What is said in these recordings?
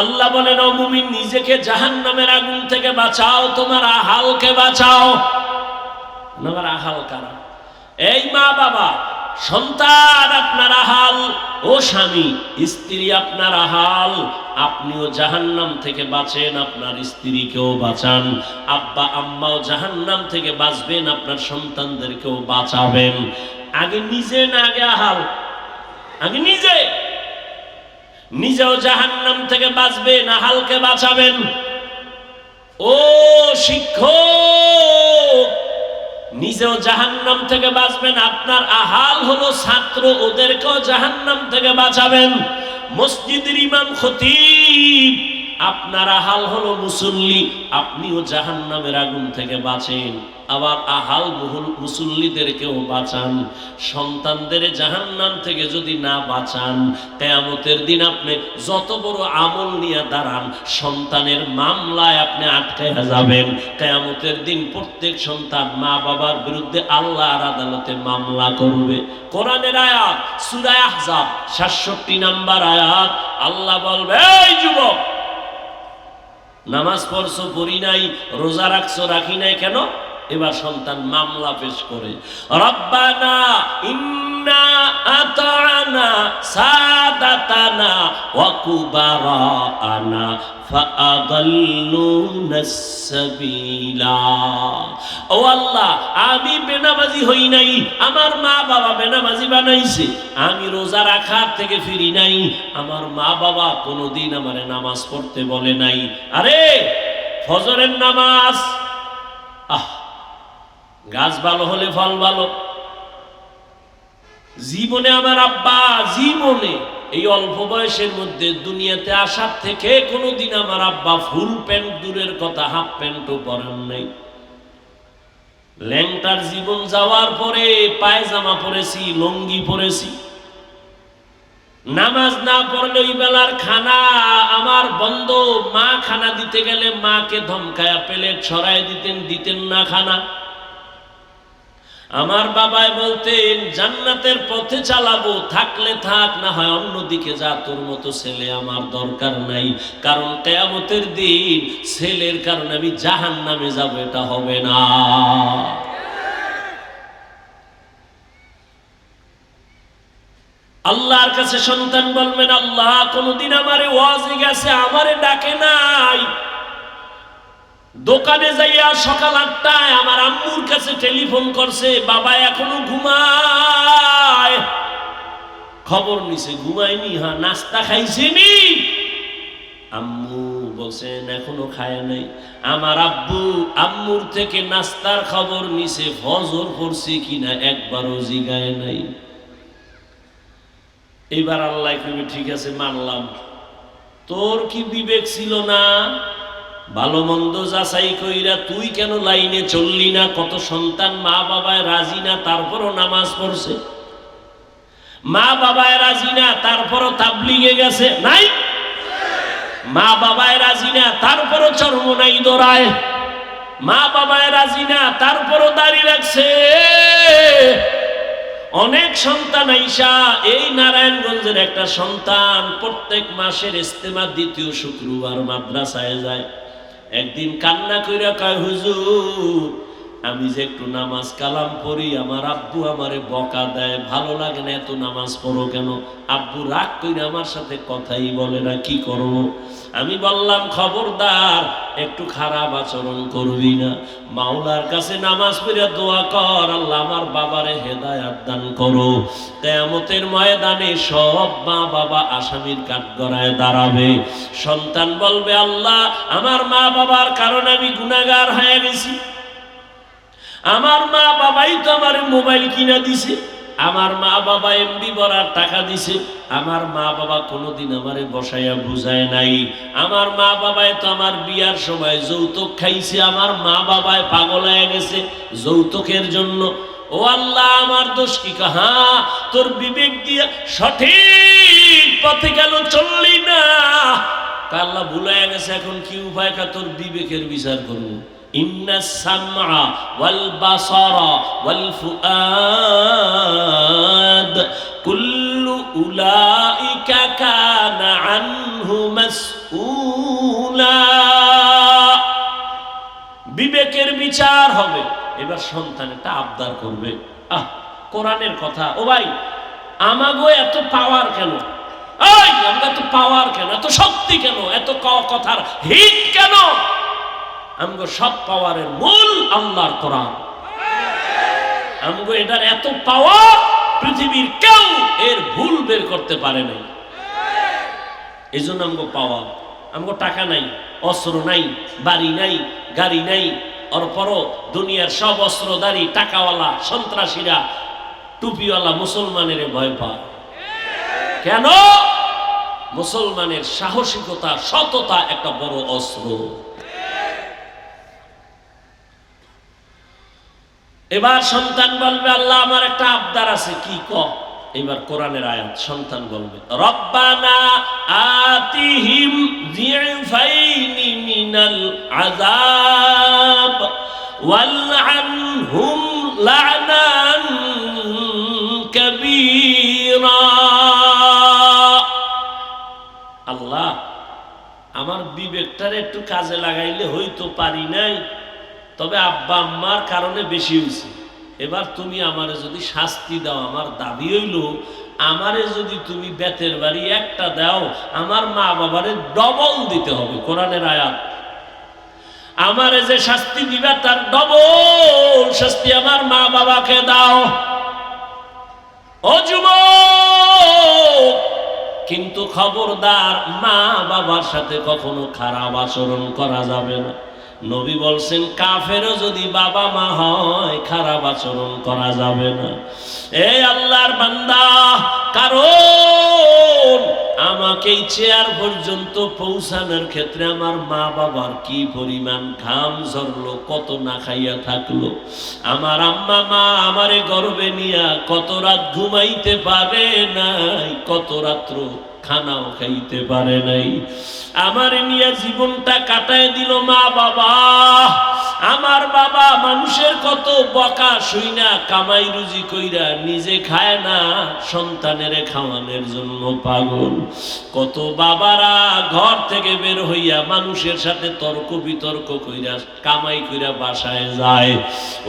আল্লাহ বলেন, ও মুমিন, নিজেকে জাহান্নামের আগুন থেকে বাঁচাও, তোমার আহালকে বাঁচাও। আমার আহাল কারা? এই মা বাবা, সন্তান আপনার আহাল, ও স্বামী স্ত্রী আপনার আহাল। আপনিও জাহান্নাম থেকে বাঁচেন, আপনার স্ত্রীকেও বাঁচান। আব্বা আম্মাও জাহান্নাম থেকে বাঁচবেন, আপনার সন্তানদেরকেও বাঁচাবেন। আগে নিজে না, আগে আহাল? আগে নিজেও জাহান্নাম থেকে বাঁচবেন, আহালকে বাঁচাবেন। ও শিক্ষক, নিজেও জাহান্নাম থেকে বাঁচবেন, আপনার আহাল হলো ছাত্র, ওদেরকেও জাহান্নাম থেকে বাঁচাবেন। মসজিদের ইমাম খতিব, আপনার আহাল হলো মুসল্লি, আপনিও জাহান্নামের আগুন থেকে বাঁচেন। আবার আহাল মুসল্লিদেরকেও বাঁচান। সন্তানদের জাহান্নাম থেকে যদি না বাঁচান, কিয়ামতের দিন আপনি যত বড় আমল নিয়ে দাঁড়ান, সন্তানের মামলায় আপনি আটকায়া যাবেন। কিয়ামতের দিন প্রত্যেক সন্তান মা বাবার বিরুদ্ধে আল্লাহর আদালতে মামলা করবে। কোরআনের আয়াত, সূরা আহজাব ৬৭ নম্বর আয়াত। আল্লাহ বলবে, এই যুবক, নামাজ পড়ছো পড়ি নাই, রোজা রাখছো রাখি নাই কেন? এবার সন্তান মামলা পেশ করে, রব্বানা ইন্না আতা'না সাদাতানা ওয়া কুবারানা ফাআদাল্লুনাস সাবিলা। ও আল্লাহ, আমি বেনামাজি হই নাই, আমার মা বাবা বেনামাজি বানাইছে। আমি রোজা রাখার থেকে ফিরি নাই, আমার মা বাবা কোনোদিন আমারে নামাজ পড়তে বলে নাই। আরে ফজরের নামাজ, গাছ ভালো হলে ফল ভালো। জীবনে আমার আব্বা, জীবনে এই অল্প বয়সের মধ্যে দুনিয়াতে আসার থেকে কোনোদিন আমার আব্বা ফুল প্যান্ট দূরের কথা হাফ প্যান্টও পরেন নাই। ল্যাংটার জীবন যাওয়ার পরে পায়জামা পরেছি, লুঙ্গি পরেছি। নামাজ না পড়লে ওই বেলার খানা আমার বন্ধ। মা খানা দিতে গেলে মাকে ধমকায়া প্লেট ছড়াই দিতেন না খানা। আমার বাবাই বলতেন, জান্নাতের পথে চালাবো, থাকলে থাক, না হয় অন্যদিকে যা, তোর মতো ছেলে আমার দরকার নাই। কারণ কিয়ামতের দিন ছেলের কারণে আমি জাহান্নামে যাব, এটা হবে না। আল্লাহর কাছে সন্তান বলবেন, আল্লাহ কোনদিন আমারে ওয়াজি গেছে, আমারে ডাকে নাই। দোকানে যাইয়া সকাল ৮টায় আমার আম্মুর কাছে টেলিফোন করছে, বাবা এখনো ঘুমায়। খবর নিছে ঘুমায়নি, হ্যাঁ নাস্তা খাইছেনি? আম্মু বলছেন এখনো খায় নাই। আমার আব্বু আম্মুর থেকে নাস্তার খবর নিছে, ফজর পড়ছে কিনা একবারও জিগায় নাই। এইবার আল্লাহ কইবে, ঠিক আছে মানলাম, তোর কি বিবেক ছিল না? ভালো মন্দ যাচাই কইরা তুই কেন লাইনে চললি না? কত সন্তান মা বাবায় রাজি না, তারপরও নামাজ পড়ছে। মা বাবায় রাজি না, তারপরও তাবলিগে গেছে নাই। মা বাবায় রাজি না, তারপরও চরমোনাই দৌড়ায়। মা বাবায় রাজি না, তারপরও দাঁড়িয়ে রাখছে। অনেক সন্তান আইসা, এই নারায়ণগঞ্জের একটা সন্তান প্রত্যেক মাসের ইস্তেমা দ্বিতীয় শুক্রবার মাদ্রাসায় যায়। একদিন কান্না কইরা কয়, হুজুর আমি যে একটু নামাজ কালাম পড়ি, আমার আব্বু আমারে বকা দেয়, ভালো লাগে না, এত নামাজ পড়ো কেন? আব্বু রাগ কইরা আমার সাথে কথাই বলে না, কি করবো? আমি বললাম, খবরদার একটু খারাপ আচরণ করবি না। মাওলার কাছে নামাজ পড়ে দোয়া কর, আল্লাহ আমার বাবারে হেদায়েত দান করো। কিয়ামতের ময়দানে সব মা বাবা আসামির কাঠগড়ায় দাঁড়াবে। সন্তান বলবে, আল্লাহ আমার মা বাবার কারণে আমি গুনাহগার হয়ে গেছি। আমার মা বাবাই তো আমার মোবাইল কিনা দিছে, আমার মা বাবা এমবি ভরার টাকা দিছে, আমার মা বাবা কোনোদিন আমারে বসাইয়া বুঝায় নাই, আমার মা বাবাই তো আমার বিয়ার সময় যৌতুক খাইছে, আমার মা বাবায় পাগল হয়ে গেছে যৌতুকের জন্য। ও আল্লাহ আমার দোষ কি? হ্যাঁ, তোর বিবেক দিয়ে সঠিক পথে গেল চললি না। আল্লাহ ভুলে গেছে, এখন কি উপায়? তোর বিবেকের বিচার করবো। ইন্নাস সামআ ওয়াল বাসারা ওয়াল ফুআদ কুল্লু উলাইকা কানা আনহু মাসউলা। মাসউলা, বিবেকের বিচার হবে। এবার সন্তান এটা আবদার করবে, কোরআনের কথা। ও ভাই, আমাগো এত পাওয়ার কেন? আমরা এত পাওয়ার কেন, এত শক্তি কেন, এত কথার হিট কেন? আমগো সব পাওয়ারের মূল আল্লাহর কোরআন। আমগো এটার এত পাওয়ার পৃথিবীর কেউ এর ভুল বের করতে পারে নাই। এই জন্য আমগো পাওয়ার। আমগো টাকা নাই, অস্ত্র নাই, বাড়ি নাই, গাড়ি নাই, অরপরও দুনিয়ার সব অস্ত্রধারী টাকাওয়ালা সন্ত্রাসীরা টুপিওয়ালা মুসলমানের ভয় পায়। কেন? মুসলমানের সাহসিকতা, সততা একটা বড় অস্ত্র। এবার সন্তান বলবে, আল্লাহ আমার একটা আবদার আছে। কি ক? এবার কোরআনের আয়াত। সন্তান বলবে, রব্বানা আতিহিম যিফাইনি মিনাল আযাব ওয়ালআনহুম লা'নান কাবীরা। আল্লাহ, আমার বিবেকটারে একটু কাজে লাগাইলে হয়তো পারি নাই, তবে আব্বা আম্মার কারণে বেশি হয়েছে। এবার তুমি আমারে যদি শাস্তি দাও, আমার দাবি হইল আমারে যদি তুমি বেতের বাড়ি একটা দাও, আমার মা বাবারে ডবল দিতে হবে। কোরআনের আয়াত। আমারে যে শাস্তি দিবা তার ডবল শাস্তি আমার মা বাবাকে দাও। ও যুবক, কিন্তু খবরদার, মা বাবার সাথে কখনো খারাপ আচরণ করা যাবে না। নবী বলছেন, কাফেরও যদি বাবা মা হয় খারাপ আচরণ করা যাবে না। এই আল্লাহর বান্দা, কারণ আমাকে এই চেয়ার পর্যন্ত পৌঁছানোর ক্ষেত্রে আমার মা বাবার কি পরিমাণ ঘাম ঝরলো, কত না খাইয়া থাকলো। আমার আম্মা মা আমারে গর্বে নিয়া কত রাত ঘুমাইতে পারে নাই, কত রাত্র খানাও খাইতে পারে নাই। আমার নিয়ে জীবনটা কাটায় দিল মা বাবা। আমার বাবা মানুষের কত বকা শুইনা কামাই রুজি কইরা নিজে খায় না, সন্তানের খাওয়ানোর জন্য পাগল। কত বাবারা ঘর থেকে বের হইয়া মানুষের সাথে তর্ক বিতর্ক কইরা কামাই কইরা বাসায় যায়।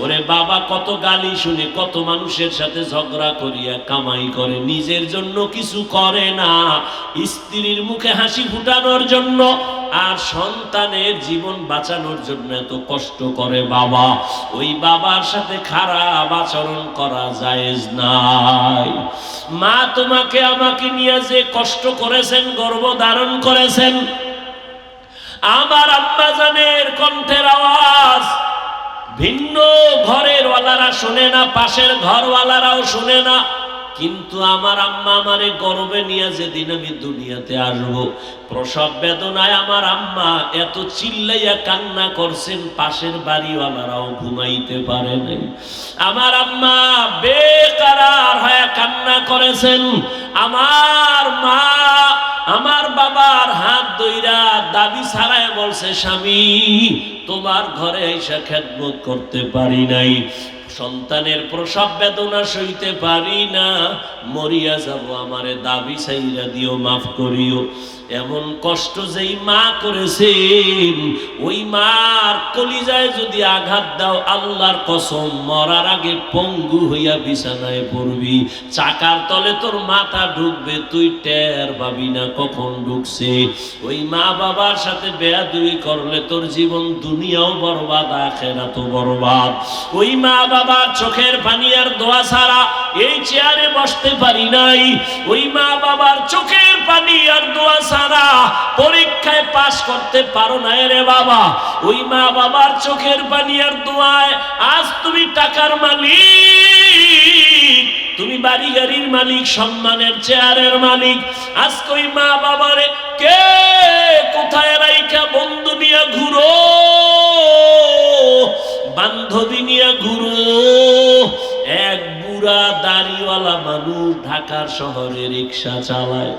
ওরে বাবা, কত গালি শুনে, কত মানুষের সাথে ঝগড়া করিয়া কামাই করে, নিজের জন্য কিছু করে না, স্ত্রীর মুখে হাসি ফুটানোর জন্য আর সন্তানের জীবন বাঁচানোর জন্য এত কষ্ট করে বাবা। ওই বাবার সাথে খারাপ আচরণ করা জায়েজ নাই। মা তোমাকে আমাকে নিয়ে যে কষ্ট করেছেন, গর্ভ ধারণ করেছেন, আমার আম্মা জানের কণ্ঠের আওয়াজ ভিন্ন ঘরের ওয়ালারা শুনে না, পাশের ঘরওয়ালারাও শুনে না। কিন্তু আমার আম্মা আমারে গর্বে নিয়ে যেদিন আমি দুনিয়াতে আসবো, প্রসব বেদনায় আমার আম্মা এত চিল্লাইয়া কান্না করছেন, পাশের বাড়িওয়ালারাও ঘুমাইতে পারে নাই। আমার আম্মা বেকারার হয়ে কান্না করেছেন। আমার মা আমার বাবার হাত ধইরা দাবি ছাড়াই বলছে, স্বামী তোমার ঘরে এসে খেদমত করতে পারি নাই, সন্তানের প্রসব বেদনা সইতে পারি না, মরিয়া যাব, আমারে দাবি চাইরা দিও, মাফ করিও। এমন কষ্ট যেই মা করেছেন, ওই মার কলিজায় যদি আঘাত দাও, আল্লাহর কসম মরার আগে পঙ্গু হইয়া বিছানায় পড়বি। চাকার তলে তোর মাথা ঢুকবে, তুই টের পাবি না কখন ঢুকছে। ওই মা বাবার সাথে বেয়াদবি করলে তোর জীবন দুনিয়াও বরবাদ, আখিরাতও বরবাদ। ওই মা বাবার চোখের পানি আর দোয়া ছাড়া এই চেয়ারে বসতে পারি নাই। ওই মা বাবার চোখের পানি আর দোয়া ছাড়া পরীক্ষায় পাস করতে পারো না রে বাবা। ওই মা বাবার চোখের পানি আর দোয়ায় আজ তুমি টাকার মালিক, তুমি বাড়ি গাড়ির মালিক, সম্মানের চেয়ারের মালিক। আজকে ওই মা বাবারে কে কোথায় রাইখা বন্ধু নিয়ে ঘুরো, বান্ধবী নিয়ে ঘুরো। এক বুড়া দাড়িওয়ালা মানুষ ঢাকার শহরে রিক্সা চালায়।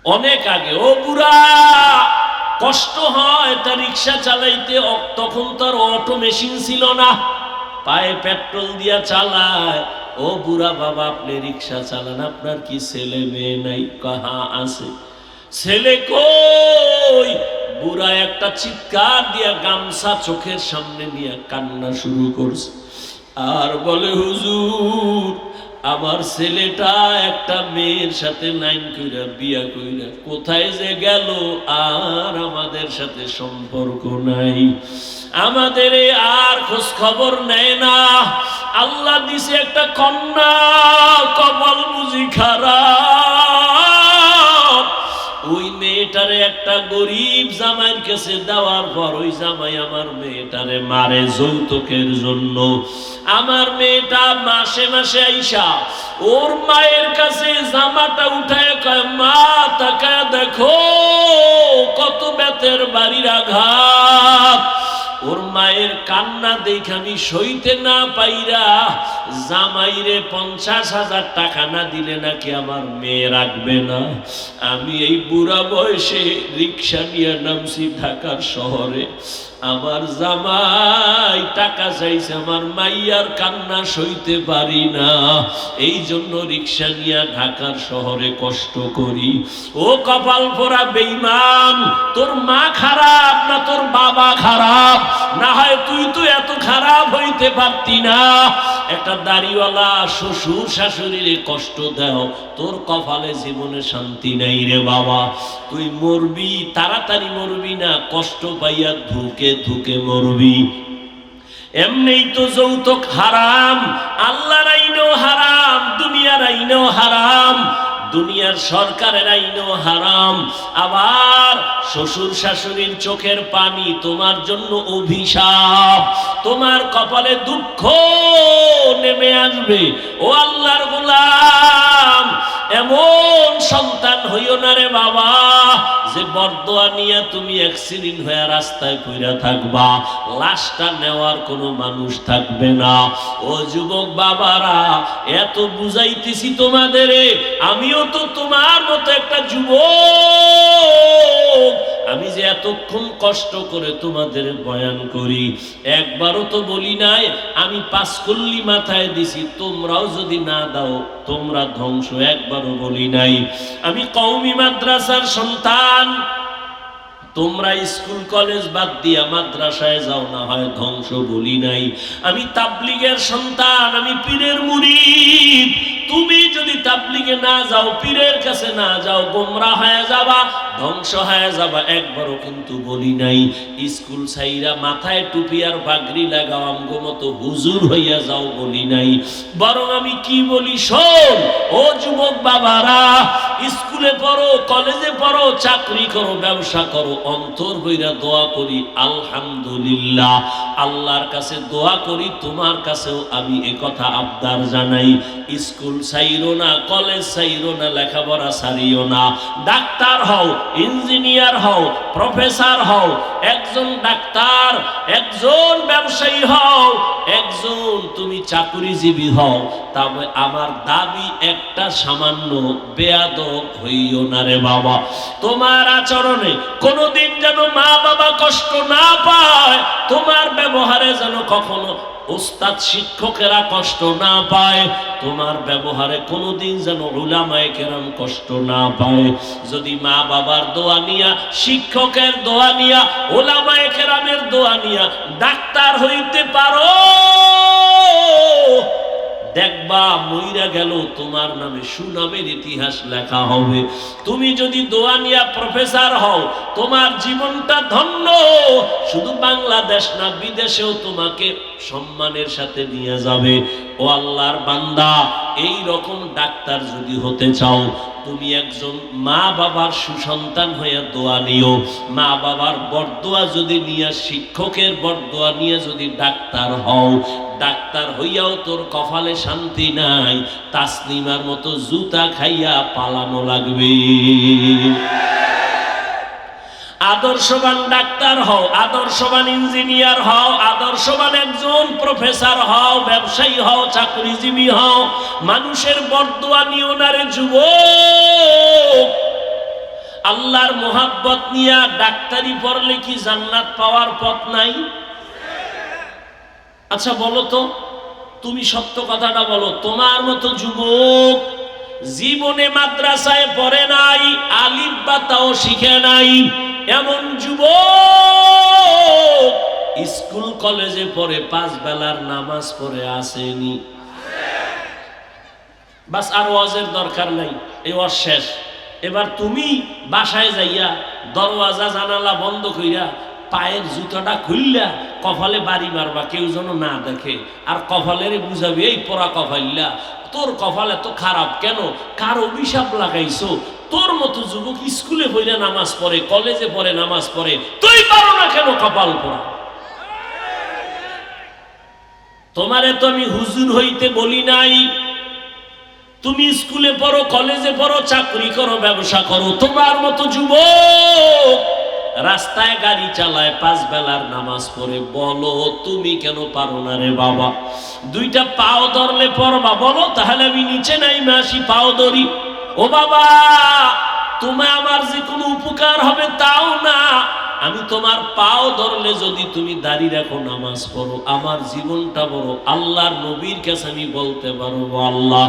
অনেক আগে ও বুড়া কষ্ট হয় তার রিক্সা চালাইতে, তখন তার অটো মেশিন ছিল না, পায়ে পেট্রোল দিয়া চালায়। ও বুড়া বাবা, আপনি রিক্সা চালান, আপনার কি ছেলে মেয়ে নাই? কাহা আছে। ছেলে কই? বুড়া একটা চিৎকার দিয়া গামছা চোখের সামনে নিয়ে কান্না শুরু করছে আর বলে, হুজুর আমার ছেলেটা একটা মেয়ের সাথে লাইন কইরা বিয়া কইরা কোথায় যে গেল, আর আমাদের সাথে সম্পর্ক নাই, আমাদের আর খোঁজ খবর নেয় না। আল্লাহ দিছে একটা কন্যা, কপাল বুঝি খারাপ। ওই মেয়েটারে একটা গরিব জামাইয়ের কাছে দেওয়ার পর ওই জামাই আমার মেয়েটারে মারে যৌতুকের জন্য। আমার মেয়েটা মাসে মাসে আইসা ওর মায়ের কাছে জামাটা উঠায় কয়, মা তাকায় দেখো কত বেতের বাড়ির আঘাত। ওর মায়ের কান্না দেখে আমি সইতে না পাইরা জামাইরে 50,000 টাকা না দিলে নাকি আমার মেয়ে রাখবে না। আমি এই বুড়া বয়সে রিক্সা নিয়ে নামছি ঢাকার শহরে। আমার জামাই টাকা চাইছে, আমার মাইয়ার কান্না সইতে পারি না, এই জন্য রিক্সা নিয়ে ঢাকার শহরে কষ্ট করি। ও কপাল পোড়া বেঈমান, তোর মা খারাপ না তোর বাবা খারাপ? না হয় তুই তো এত খারাপ হইতে পারতি না। একটা দাড়িওয়ালা শ্বশুর শাশুড়িরে কষ্ট দাও, তোর কপালে জীবনে শান্তি নাই রে বাবা। তুই মরবি, তাড়াতাড়ি মরবি না, কষ্ট পাইয়া ধুকে ধুকে মরবি। এমনি তো যৌতুক হারাম, আল্লাহর আইনও হারাম, দুনিয়ার আইনও হারাম, দুনিয়ার সরকারের আইনও হারাম। আবার শ্বশুর শাশুড়ির চোখের পানি তোমার জন্য অভিশাপ, তোমার কপালে দুঃখ নেমে আসবে। ও আল্লাহর গোলাম, এমন সন্তান হইও না রে বাবা যে বরদোয়া নিয়ে তুমি অ্যাক্সিডেন্ট হয়ে রাস্তায় পইরা থাকবা, লাশটা নেওয়ার কোনো মানুষ থাকবে না। ও যুবক বাবারা, এত বুঝাইতেছি তোমাদের, আমিও তো তোমার মতো একটা যুবক। আমি যে এতক্ষণ কষ্ট করে তোমাদের বয়ান করি, একবারও তো বলি নাই আমি 5 কল্লি মাথায় দিছি তোমরাও যদি না দাও তোমরা ধ্বংস, একবারও বলি নাই। আমি কওমি মাদ্রাসার সন্তান, তোমরা স্কুল কলেজ বাদ দিয়া মাদ্রাসায় যাও, না হয় ধ্বংস, বলি নাই। আমি তাবলিগের সন্তান, আমি পীরের মুরিদ, তুমি যদি তাবলিগে না যাও, পীরের কাছে না যাও, গোমরাহ হয়ে যাবা, ধ্বংস হয়ে যাবা, একবারও কিন্তু বলি নাই। স্কুল ছাইরা মাথায় টুপি আর পাগড়ি লাগাও, আমগো মতো হুজুর হইয়া যাও, বলি নাই। বরং আমি কি বলি শোন, ও যুবক বাবারা, স্কুলে পড়ো, কলেজে পড়ো, চাকরি করো, ব্যবসা করো, অন্তর হইরা দোয়া করি আলহামদুলিল্লাহ, আল্লাহর কাছে দোয়া করি, তোমার কাছেও আমি একথা আবদার জানাই। স্কুল ছাইরো না, কলেজ ছাইরো না, লেখাপড়া ছাড়িও না। ডাক্তার হও, ইঞ্জিনিয়ার হও, প্রফেসর হও, একজন ডাক্তার, একজন ব্যবসায়ী হও, একজন তুমি চাকরিজীবী হও, তবে আমার দাবি একটা, সামান্য বেয়াদব হইও না রে বাবা। তোমার আচরণে কোনোদিন যেন মা বাবা কষ্ট না পায়, তোমার ব্যবহারে যেন কখনো ওস্তাদ শিক্ষকেরা কষ্ট না পায়, তোমার ব্যবহারে কোনোদিন যেন উলামায়ে কেরাম কষ্ট না পায়। যদি মা বাবার দোয়া নিয়া, শিক্ষকের দোয়া নিয়া, উলামায়ে কেরামের দোয়া নিয়া ডাক্তার হইতে পারো, দেখবা মইরা গেল তোমার নামে সুনামের ইতিহাস লেখা হবে। তুমি যদি দোয়া নিয়া প্রফেসর হও, তোমার জীবনটা ধন্য, শুধু বাংলাদেশ না বিদেশেও তোমাকে সম্মানের সাথে নিয়ে যাবে। ও আল্লাহর বান্দা, এই রকম ডাক্তার যদি হতে চাও, তুমি একজন মা বাবার সুসন্তান হয়ে দোয়া নিও। মা বাবার বরদোয়া যদি নিয়ে, শিক্ষকের বরদোয়া নিয়ে যদি ডাক্তার হও, ডাক্তার হইয়াও তোর কপালে শান্তি নাই, তাসলিমার মতো জুতা খাইয়া পালানো লাগবে। আদর্শবান ডাক্তার হও, আদর্শবান ইঞ্জিনিয়ার হও, আদর্শবান একজন প্রফেসর হও, ব্যবসায়ী হও, চাকরিজীবী হও, মানুষের বরদোয়া নিও না রে যুবক। আল্লাহর মোহাব্বত নিয়া ডাক্তারি পড়লে কি জান্নাত পাওয়ার পথ নাই? আচ্ছা বলো তো, তুমি সত্য কথাটা বলো, তোমার মতো যুবক জীবনে মাদ্রাসায় পড়ে নাই, আলিফ বা তাও শিখে নাই, এমন যুবক স্কুল কলেজে পড়ে 5 বেলার নামাজ পড়ে আসেনি। বাস আর ওয়াজের দরকার নাই, এই ওয়াজ শেষ। এবার তুমি বাসায় যাইয়া দরওয়াজা জানালা বন্ধ কইরা পায়ের জুতাটা খুললা কপালে বাড়ি মারবা, কেউ যেন না দেখে। আর কপালের বুঝাবি, এই পরা কপাল্লা, তোর কপাল এত খারাপ কেন, কার অভিশাপ লাগাইছো? তোর মতো যুবক স্কুলে পড়ে নামাজ পড়ে, কলেজে পড়ে নামাজ পড়ে, তুই পারো না কেন কপাল পড়া? তোমারে তো আমি হুজুর হইতে বলি নাই। তুমি স্কুলে পড়ো, কলেজে পড়ো, চাকরি করো, ব্যবসা করো, তোমার মতো যুবক রাস্তায় গাড়ি চালায়, 5 বেলার নামাজ পড়ে, বলো তুমি কেন পারো না রে বাবা? 2টা পাও ধরলে পড়বা, বলো তাহলে আমি নিচে নাইমে আসি, পাও ধরি। ও বাবা, তুমি আমার যে কোনো উপকার হবে তাও না, আমি তোমার পাও ধরলে যদি তুমি দাঁড়িয়ে রাখো, নামাজ পড়ো, আমার জীবনটা বড় আল্লাহর নবীর কাছে আমি বলতে পারবো, আল্লাহ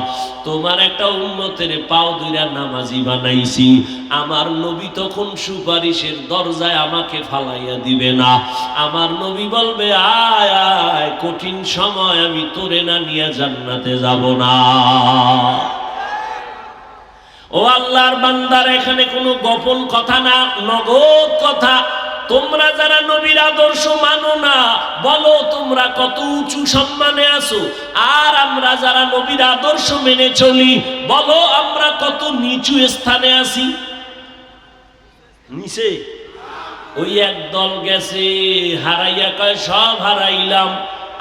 তোমার একটা উম্মতের পাও ধইরা নামাজি বানাইছি, আমার নবী তখন সুপারিশের দরজায় আমাকে ফালাইয়া দিবে না। আমার নবী বলবে, আয় আয়, কঠিন সময় আমি তোরে না নিয়ে জান্নাতে যাব না। ও আল্লাহর বান্দার, এখানে কোনো গোপন কথা না, নগদ কথা। তোমরা যারা নবীর আদর্শ মানো না, বলো তোমরা কত উঁচু সম্মানে আছো, আর আমরা যারা নবীর আদর্শ মেনে চলি, বলো আমরা কত নিচু স্থানে আছি। নিচে ওই এক দল গেছে হারাইয়া, কয় সব হারাইলাম,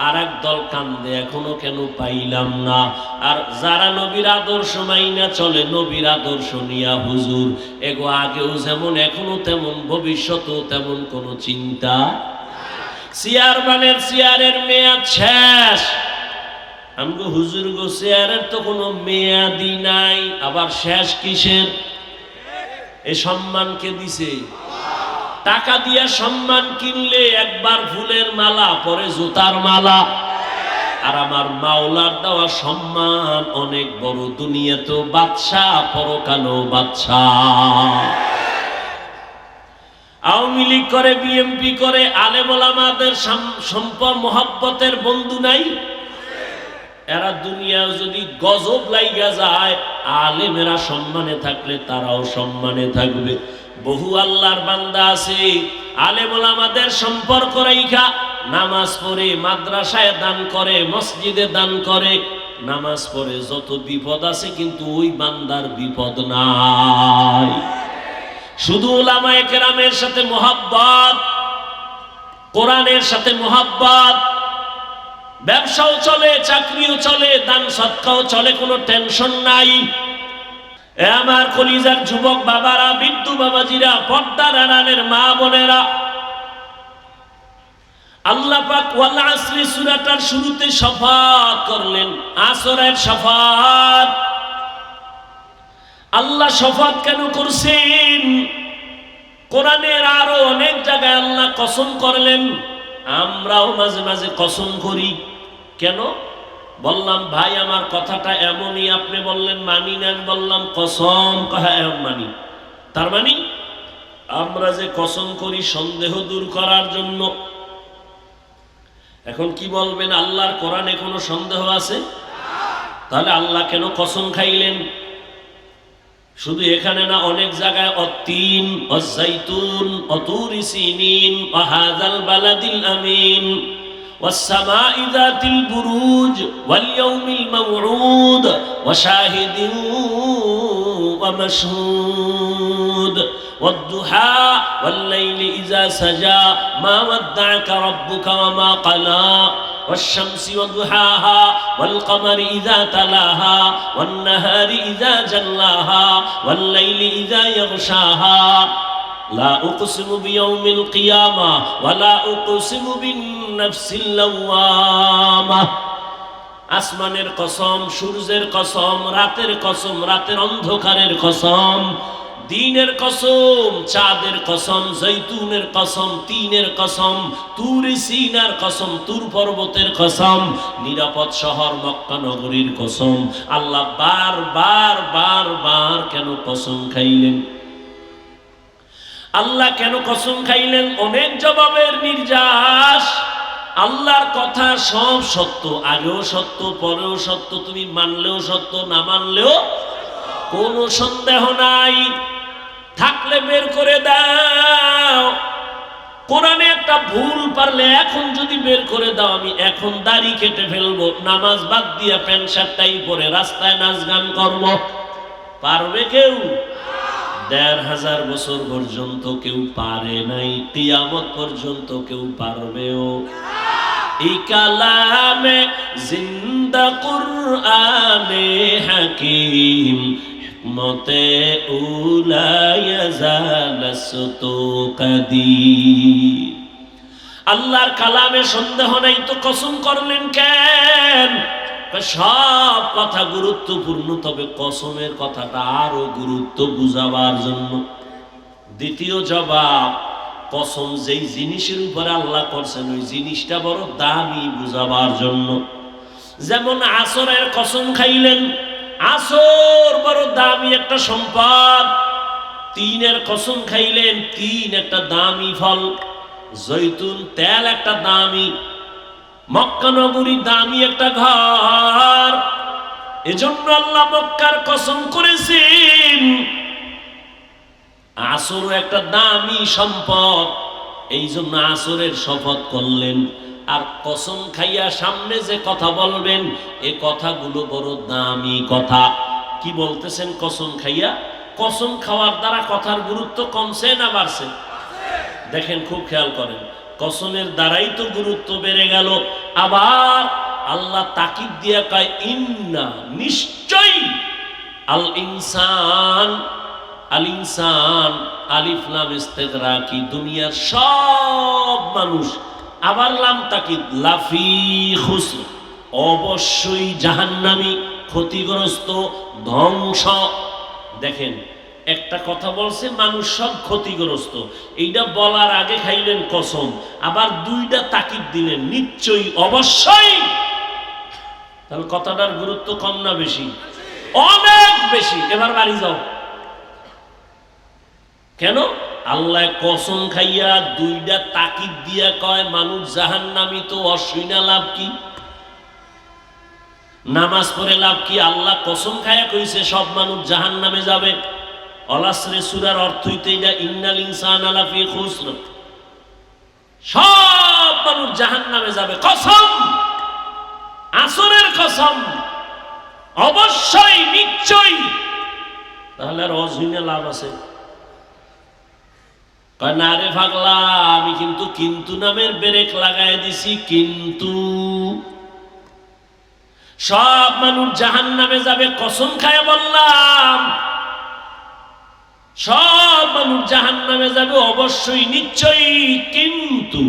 আর এক দল কান্দে এখনো কেন পাইলাম না। আর যারা নবীর আদর্শ মাইনা চলে, নবীর আদর্শ নিয়া হুজুর, এগো আগেও যেমন এখনো তেমন, ভবিষ্যতেও তেমন কোনো চিন্তা। চেয়ারম্যানের চেয়ারের মেয়াদ শেষ, আমগো হুজুর গো চেয়ারের তো কোনো মেয়াদি নাই, আবার শেষ কিসের? এ সম্মানকে দিছে, টাকা দিয়া সম্মান কিনলে একবার ফুলের মালা, পরে জুতার মালা। আর আমার মাওলার দেওয়া সম্মান অনেক বড়, দুনিয়াতেও বাদশা, পরকালেও বাদশা। আওয়ামী লীগ করে, বিএনপি করে, আলেম ওলামাদের সম্পর্ক মহব্বতের বন্ধু নাই? এরা দুনিয়া যদি গজব লাইগা যায়, আলেমেরা সম্মানে থাকলে তারাও সম্মানে থাকবে। বহু আল্লাহর বান্দা আছে আলেম ওলামাদের সম্পর্ক রাইখা নামাজ পড়ে, মাদ্রাসায় দান করে, মসজিদে দান করে, নামাজ পড়ে, যত বিপদ আছে কিন্তু ওই বান্দার বিপদ নাই। শুধু উলামায়ে কেরামের সাথে মুহাব্বত, কোরআনের সাথে মুহাব্বত, ব্যবসাও চলে, চাকরিও চলে, দান সদকাও চলে, কোনো টেনশন নাই। এ আমার কলিজার যুবক বাবারা, বৃদ্ধ বাবাজিরা, পর্দার আড়ালের মা বোনেরা, আল্লাহ পাক ওয়াল আসরি সূরাটার শুরুতে শফাত করলেন, আসরের শফাত। আল্লাহ শফাত কেন করছেন? কোরআনের আরো অনেক জায়গায় আল্লাহ কসম করলেন, আমরাও মাঝে মাঝে কসম করি। কেন? বললাম ভাই আমার কথাটা এমনই, আপনি বললেন মানি না, আমি বললাম কসম, হ্যাঁ মানি। তার মানে আমরা যে কসম করি সন্দেহ দূর করার জন্য। এখন কি বলবেন, আল্লাহর কোরআনে কোনো সন্দেহ আছে? তাহলে আল্লাহ কেন কসম খাইলেন? শুধু এখানে না, অনেক জায়গায় অত্তিন, অজাইতুন, অতুরি সিনিন, ওয়াহাযাল বালাদিল আমিন, والسماء ذات البروج واليوم الموعود وشاهد ومشهود والضحى والليل إذا سجى ما ودعك ربك وما قلى والشمس وضحاها والقمر إذا تلاها والنهار إذا جلاها والليل إذا يغشاها لا أقسم بيوم القيامة ولا أقسم بالنفس اللوامة। আসমানের কসম, সূর্যের কসম, রাতের কসম, রাতের অন্ধকারের কসম, দিনের কসম, চাঁদের কসম, জৈতুনের কসম, তিনের কসম, তুর সিনার কসম, তুর পর্বতের কসম, নিরাপদ শহর মক্কা নগরীর কসম। আল্লাহ বারবার বারবার কেন কসম খাইলেন? আল্লাহ কেন কসম খাইলেন? অনেক জবাবের নির্যাস। আল্লাহর কথা সব সত্য, আগেও সত্য, পরেও সত্য, তুমি মানলেও সত্য, না মানলেও কোনো সন্দেহ নাই। থাকলে বের করে দাও। কোরআনে একটা ভুল পারলে এখন যদি বের করে দাও, আমি এখন দাড়ি কেটে ফেলবো, নামাজ বাদ দিয়া প্যান্ট শার্টটাই পরে রাস্তায় নাচ গান করবো। পারবে কেউ? ১৫০০ বছর পর্যন্ত কেউ পারে নাই, কিয়ামত পর্যন্ত কেউ পারবেও। এই কালামে জিন্দা কুরআনে হাকিম মতে উলায়াজালাসতু কাদির। আল্লাহর কালামে সন্দেহ নাই তো কসম করলেন কেন? সব কথা গুরুত্বপূর্ণ, তবে কসমের কথাটা আরো গুরুত্ব বুঝাবার জন্য। দ্বিতীয় জবাব, কসম যেই জিনিসের উপরে আল্লাহ করছেন ওই জিনিসটা বড় দামি বুঝাবার জন্য। যেমন আসরের কসম খাইলেন, আসর বড় দামি একটা সম্পদ। তিনের কসম খাইলেন, তিন একটা দামি ফল। জৈতুন তেল একটা দামি, মক্কা নগরী দামি একটা ঘর। এজন্য আল্লাহ মক্কার কসম করেছেন। আসরও একটা দামি সম্পদ, এই জন্য আসরের শপথ করলেন। আর কসম খাইয়া সামনে যে কথা বলবেন, এ কথাগুলো বড় দামি কথা। কি বলতেছেন কসম খাইয়া? কসম খাওয়ার দ্বারা কথার গুরুত্ব কমছে না বাড়ছে? দেখেন, খুব খেয়াল করেন, কসমের দ্বারাই তো গুরুত্ব বেড়ে গেল। আবার আল্লাহ তাকিদ দিয়া কয়, ইন্না নিশ্চয়ই, আল ইনসান, আল ইনসান আলিফ লাম ইস্তেগরাকি, দুনিয়ার সব মানুষ। আবার লাম তাকিদ, লাফি খুসর, অবশ্যই জাহান্নামী, ক্ষতিগ্রস্ত, ধ্বংস। দেখেন, একটা কথা বলছে মানুষ সব ক্ষতিগ্রস্ত, এইটা বলার আগে খাইলেন কসম, আবার দুইটা তাকিদ দিলেন, নিশ্চয়ই, অবশ্যই। তাহলে কথাটার গুরুত্ব কম না বেশি? অনেক বেশি। এবার বাড়ি যাও। কেন? আল্লাহ কসম খাইয়া দুইটা তাকিদ দিয়া কয় মানুষ জাহান্নামী, তো অসুইনা লাভ কি? নামাজ পড়ে লাভ কি? আল্লাহ কসম খাইয়া কইছে সব মানুষ জাহান্নামে যাবে। অলাসরে সূরার অর্থই তো এটা, ইন্নাল ইনসানা লাফি খুসর, সব মানুষ জাহান্নামে যাবে। কসম, আসরের কসম, অবশ্যই, নিশ্চয়ই। তাহলে আর অজহিনে লাভ আছে? কয় না রে পাগলা, আমি কিন্তু নামের ব্রেক লাগাই দিছি। কিন্তু সব মানুষ জাহান্নামে যাবে, কসম খায়া বললাম সব মানুষ জাহান্নামে যাবে, অবশ্যই, নিশ্চয়ই। কিন্তু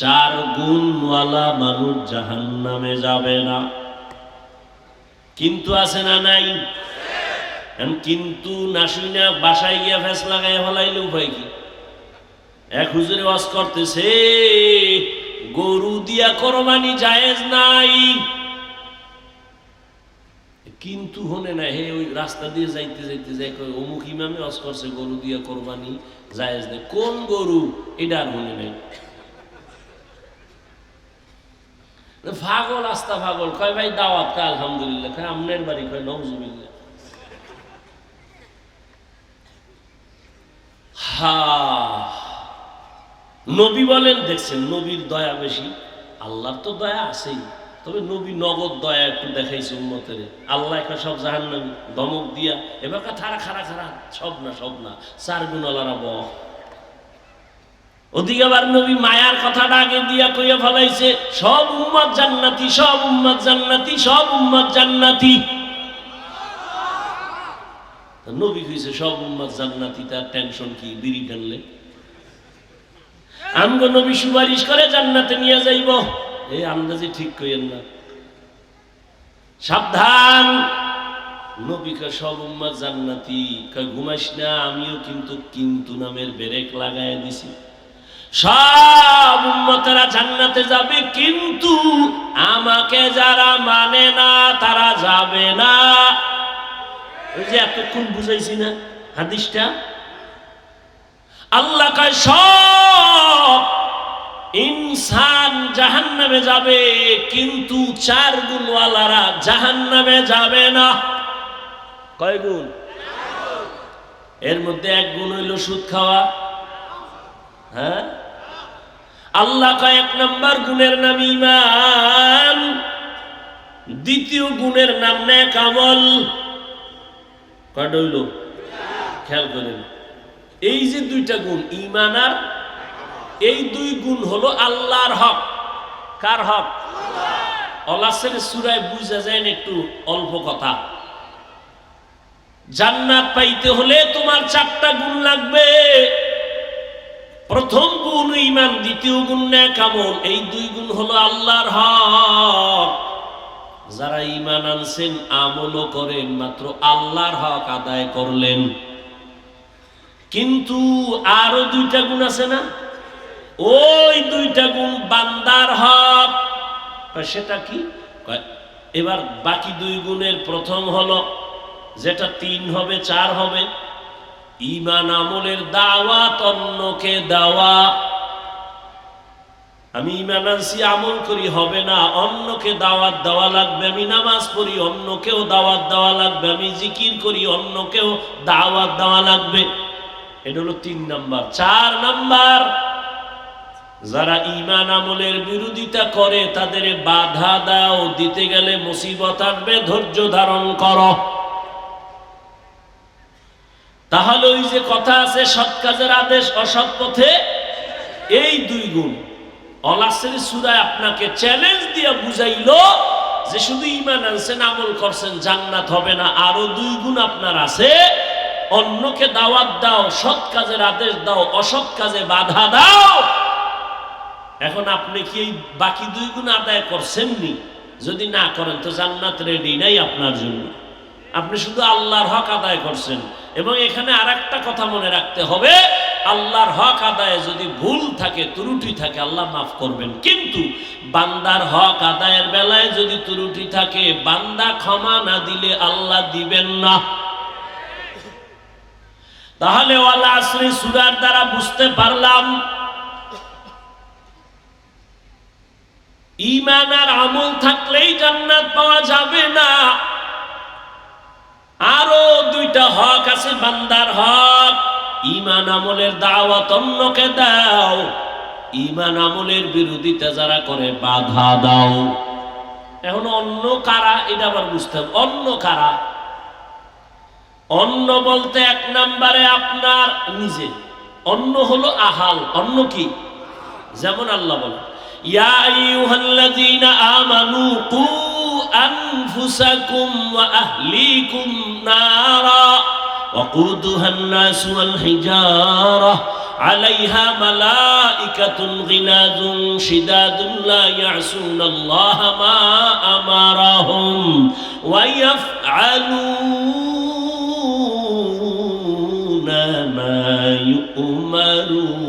4 গুণওয়ালা মানুষ জাহান্নামে যাবে না। কিন্তু আছে না নাই? কিন্তু না শুনে বাসায় গিয়া ফেস লাগাই ফেলাইলে উপায় কি? এক হুজুরে ওয়াজ করতেছে, গরু দিয়া কোরবানি জায়েজ নাই। কিন্তু হনে না, হে ওই রাস্তা দিয়ে যাইতে যাইতে যাই অমুক ইমামে ওয়াজ করছে গরু দিয়া কোরবানি জায়েজ নেই। কোন গরু? এটা আর হনে নাই। পাগল, আস্তা পাগল। কয় ভাই দাওয়াত? কয় আলহামদুলিল্লাহ। কয় আমনের বাড়ি? কয় নওজুবিল্লাহ। নবী বলেন, দেখছেন নবীর দয়া বেশি। আল্লাহর তো দয়া আছেই, তবে নবী নগদ দয়া একটু দেখাইছে উম্মতের। আল্লাহ একটা সব জাহান্নামী ধমক দিয়া এবার খারা খারা খারা, সব না 4 গুণওয়ালারা বহ। ওদিকে আবার নবী মায়ার কথাটা আগে দিয়া কইয়া ফেলাইছে, সব উম্মত জান্নাতি, সব উম্মত জান্নাতি, সব উম্মত জান্নাতি। নবী কইছে সব উম্মত জান্নাতি, তার টেনশন কি? বিড়ি টানলে আমগো নবী সুপারিশ করে জান্নাতে নিয়ে যাইব। এই আন্দাজে ঠিক কইেন না, সাবধান। নবী কয় সব উম্মত জান্নাতি। কয় ঘুমাইস না, আমিও কিন্তু নামের ব্রেক লাগায় দিছি। সব উম্মতেরা জান্নাতে যাবে, কিন্তু আমাকে যারা মানে না তারা যাবে না। ওই যে এতক্ষণ বুঝাইছি না হাদিসটা, আল্লাহ কয় সব ইনসান জাহান্নামে যাবে, কিন্তু 4 গুণওয়ালারা জাহান্নামে যাবে না। কয় গুণ? এর মধ্যে 1 গুণ হইল সুদ খাওয়া। হ্যাঁ, আল্লাহ কয় 1 নম্বর গুণের নাম ঈমান, 2য় গুণের নাম নেক আমল। কয়টা হইল? খেয়াল করেন, এই যে 2টা গুণ ঈমান আর এই 2 গুণ হলো আল্লাহর হক। কার হক? আল্লাহর সূরায় বুঝা যায় না একটু অল্প কথা। জান্নাত পাইতে হলে তোমার 4টা গুণ লাগবে। প্রথম গুণ ঈমান, 2য় গুণ নেক আমল। এই 2 গুণ হলো আল্লাহর হক। যারা ঈমান আনছেন, আমলও করেন, মাত্র আল্লাহর হক আদায় করলেন। কিন্তু আরো 2টা গুণ আছে না, ওই 2টা গুণ বান্দার হক। সেটা কি? এবার বাকি 2 গুণের প্রথম হলো, যেটা 3 হবে 4 হবে, ঈমান আমলের দাওয়াত, অন্যকে দেওয়া। আমি ঈমান আনছি, আমল করি হবে না, অন্যকে দাওয়াত দেওয়া লাগবে। আমি নামাজ পড়ি, অন্যকেও দাওয়াত দেওয়া লাগবে। আমি জিকির করি, অন্যকেও দাওয়াত দেওয়া লাগবে। এটা হলো 3 নাম্বার। 4 নাম্বার, যারা ঈমান আমলের বিরোধিতা করে তাদের বাধা দাও। দিতে গেলে মুসিবত আসবে, ধৈর্য ধারণ করো। তাহলে ওই যে কথা আছে, সৎ কাজের আদেশ, অসৎ পথে, এই 2 গুণ আল্লাহর সূরায় আপনাকে চ্যালেঞ্জ দিয়ে বুঝাইলো যে শুধু ঈমান আনছেন, আমল করছেন, জান্নাত হবে না। আরো 2 গুণ আপনার আছে, অন্যকে দাওয়াত দাও, সৎ কাজের আদেশ দাও, অসৎ কাজে বাধা দাও। এখন আপনি কি এই বাকি 2 গুণ আদায় করছেননি? যদি না করেন তো জান্নাত রেডি নাই আপনার জন্য। আপনি শুধু আল্লাহর হক আদায় করছেন। এবং এখানে আরেকটা কথা মনে রাখতে হবে, আল্লাহর হক আদায়ে যদি ভুল থাকে, ত্রুটি থাকে, আল্লাহ মাফ করবেন। কিন্তু বান্দার হক আদায়ের বেলায় যদি ত্রুটি থাকে, বান্দা ক্ষমা না দিলে আল্লাহ দিবেন না। তাহলে ওয়াল আসরি সূরার দ্বারা বুঝতে পারলাম, ঈমান আর আমল থাকলেই জান্নাত পাওয়া যাবে না। আরো 2টা হক আছে বান্দার হক। ঈমান আমলের দাওয়াত, অন্যকে দাও। ঈমান আমলের বিরোধিতা যারা করে, বাধা দাও। এখন অন্য কারা, এটা আবার বুঝতে হবে। অন্য কারা? অন্য বলতে 1 নম্বরে আপনার নিজে। অন্য হলো আহাল। অন্য কি? যেমন আল্লাহ বলে, ইয়া আইয়ুহাল্লাযীনা আমানু কু আনফুসাকুম ওয়া আহলিকুম নারা ওয়াকুদুহান নাসু ওয়াল হিজারা আলাইহা মালাইকাতুন গিলাযুন শিদাদুন লা ইয়াসুনাল্লাহা মা আমারাহুম ওয়া ইয়াফআলুনা মা ইউমারুন।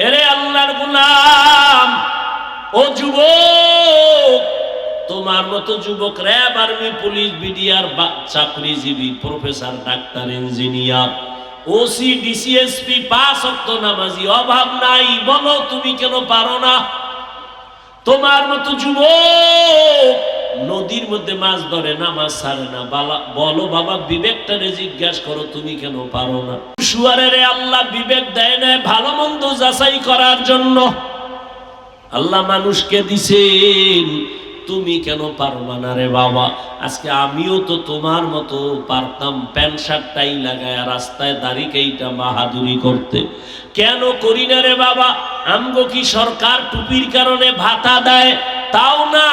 এরে আল্লাহর গোলাম, ও যুবক, তোমার মতো যুবক, র‍্যাব, আর্মি, পুলিশ, বিডিআর, চাকরিজীবী, professor, doctor, engineer, OC, DC SP, 5 ওয়াক্ত নামাজি, অভাব নাই। বলো তুমি কেন পারো না? তোমার মতো যুবক নদীর মধ্যে মাছ ধরে, নামাজ ছাড়ে না। বলো বাবা, বিবেকটারে জিজ্ঞাসা করো, তুমি কেন পারো না? শুয়ারের আল্লাহ বিবেক দেয় না ভালো মন্দ যাচাই করার জন্য। আল্লাহ মানুষকে দিছেন, তুমি কেন পারবা না রে বাবা? আজকে আমিও তো তোমার মতো পারতাম প্যান্ট শার্ট টাই লাগায় রাস্তায় দাড়ি কেইটা বাহাদুরি করতে। কেন করি না রে বাবা? আমগো কি সরকার টুপির কারণে ভাতা দেয়? তাও না।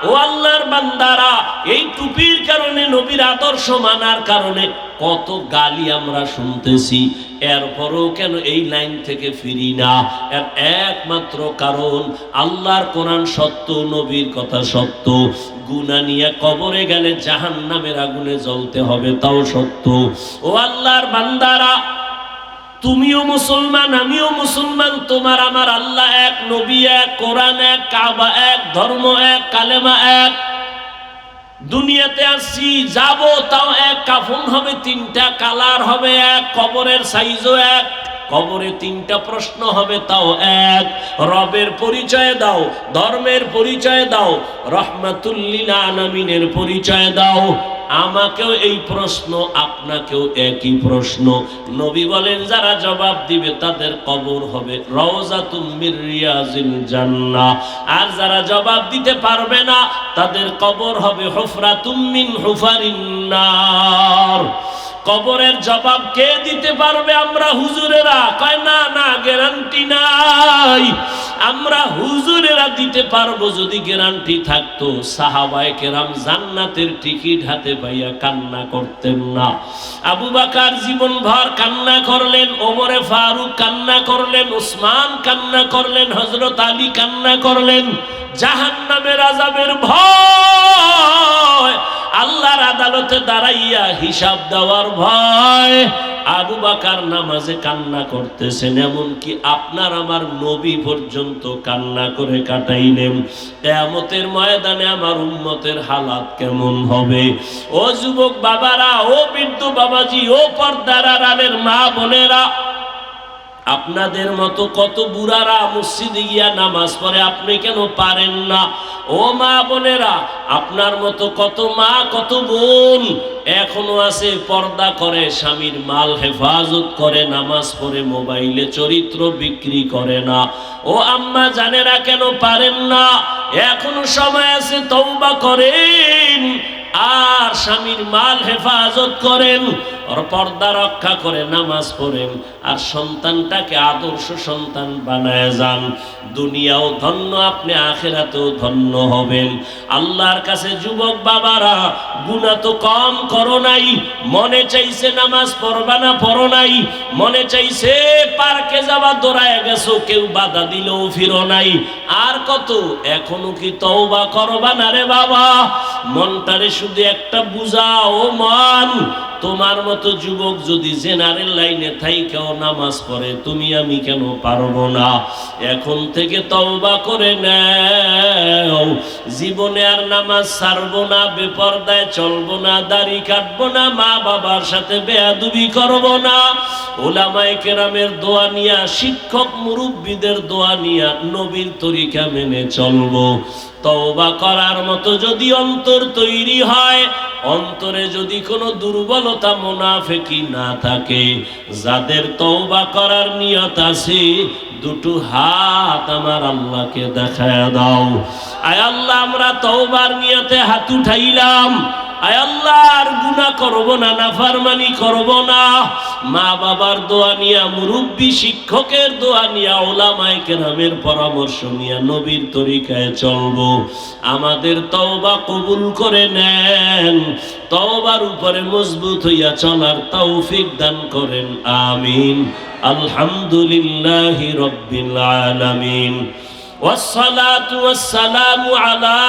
ও আল্লাহর বান্দারা, এই টুপির কারণে, নবীর আদর্শ মানার কারণে কত গালি আমরা শুনতেছি, এরপরও কেন এই লাইন থেকে ফিরি না? এর একমাত্র কারণ আল্লাহর কোরআন সত্য, নবীর কথা সত্য। গুনাহ নিয়ে কবরে গেলে জাহান্নামের আগুনে জ্বলতে হবে, তাও সত্য। ও আল্লাহর বান্দারা, তুমিও মুসলমান, আমিও মুসলমান, তোমার আমার আল্লাহ এক, নবী এক, কোরআন এক, কাবা এক, ধর্ম এক, কালেমা এক। দুনিয়াতে আসছি, যাব তাও এক, কাফন হবে তিনটা, কালার হবে এক, কবরের সাইজও এক, কবরে তিনটা প্রশ্ন হবে তাও এক। রবের পরিচয় দাও, ধর্মের পরিচয় দাও, রহমাতুল লিল আলামিনের পরিচয় দাও। আমাকেও এই প্রশ্ন, আপনাকেও একই প্রশ্ন। নবী বলেন যারা জবাব দিবে তাদের কবর হবে রওজাতুম মির রিয়াজিল জান্নাহ, আর যারা জবাব দিতে পারবে না তাদের কবর হবে হুফরাতুম মিন হুফারিন নার। কবরের জবাব কে দিতে পারবে? আমরা হুজুরেরা। কয় না না, গ্যারান্টি নাই। আমরা হুজুরেরা দিতে পারবো যদি গ্যারান্টি থাকতো। সাহাবায়ে কেরাম জান্নাতের টিকিট হাতে পাইয়া কান্না করতেন না। আবু বকর জীবনভর কান্না করলেন, ওমরে ফারুক কান্না করলেন, উসমান কান্না করলেন, হযরত আলী কান্না করলেন। জাহান্নামের আযাবের ভয়, আল্লাহর আদালতে দাঁড়াইয়া হিসাব দেওয়ার ভয়। আবু বকর নামাজে কান্না করতেছেন, এমনকি আপনার আমার নবী পর্যন্ত কান্না করে কাটাইলেন। কিয়ামতের ময়দানে আমার উম্মতের হালাত কেমন হবে? ও যুবক বাবারা, ও বৃদ্ধ বাবাজি, ও পর্দার আড়ালের মা বোনেরা, আপনাদের মতো কত বুড়ারা মসজিদে গিয়া নামাজ পড়ে, আপনি কেন পারেন না? ও মা বোনেরা, আপনার মতো কত মা, কত বোন এখনো আছে পর্দা করে, স্বামীর মাল হেফাজত করে, নামাজ পড়ে, মোবাইলে চরিত্র বিক্রি করে না। ও আম্মা জানেরা কেন পারেন না? এখনো সময় আছে, তওবা করেন আর স্বামীর মাল হেফাজত করেন, আর পর্দা রক্ষা করে নামাজ পড়েন, আর সন্তানটাকে আদর্শ সন্তান বানায় যান। দুনিয়াও ধন্য, আপনি আখিরাতেও ধন্য হবেন। আল্লাহর কাছে যুবক বাবারা, গুনাহ তো কম করো নাই, মনে চাইছে নামাজ পড়বা না, পড়ো নাই। মনে চাইছে পার্কে যাবা, দৌড়ায় গেছো, কেউ বাধা দিলেও ফিরো নাই। আর কত? এখনো কি তওবা করবা না রে বাবা? মনটারে শুধু একটা বুঝাও, মন, তোমার মতো যুবক যদি জেনারেল লাইনে থাইকাও নামাজ পড়ে, তুমি আমি কেন পারবো না? এখন থেকে তওবা করে নাও। জীবনে আর নামাজ ছাড়বো না, বেপরদায় চলবো না, দাড়ি কাটবো না, মা বাবার সাথে বেয়াদবি করবো না। উলামায়ে কেরামের দোয়া নিয়া, শিক্ষক মুরব্বীদের দোয়া নিয়া নবীর তরিকা মেনে চলবো। তওবা করার মতো যদি অন্তর তৈরি হয়, অন্তরে যদি কোনো দুর্বলতা, মুনাফিকি না থাকে, যাদের তওবা করার নিয়ত আছে, দুটো হাত আমার আল্লাহকে দেখায় দাও। আয় আল্লাহ, আমরা তওবার নিয়তে হাত উঠাইলাম। আয় আল্লাহ, আর গুনাহ করব না, নাফরমানি করব না। মা বাবার দোয়া নিয়া, মুরব্বী শিক্ষকের দোয়া নিয়া, উলামায়ে কেরামের পরামর্শ নিয়া নবীর তরিকায় চলবো। আমাদের তওবা কবুল করে নেন, তওবার উপরে মজবুত হইয়া চলার তৌফিক দান করেন, আমিন। আলহামদুলিল্লাহি রাব্বিল আলামিন, ওয়াসসালাতু ওয়াসসালামু আলা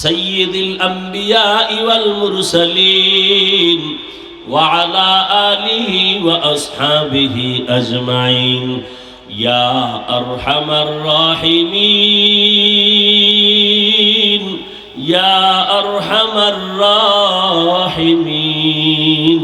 সাইয়্যিদিল আম্বিয়া ওয়াল মুরসালিন ওয়া আলা আলিহি ওয়া আসহাবিহি আজমাইন। ইয়া আরহামার রাহিমিন, ইয়া আরহামার রাহিমিন।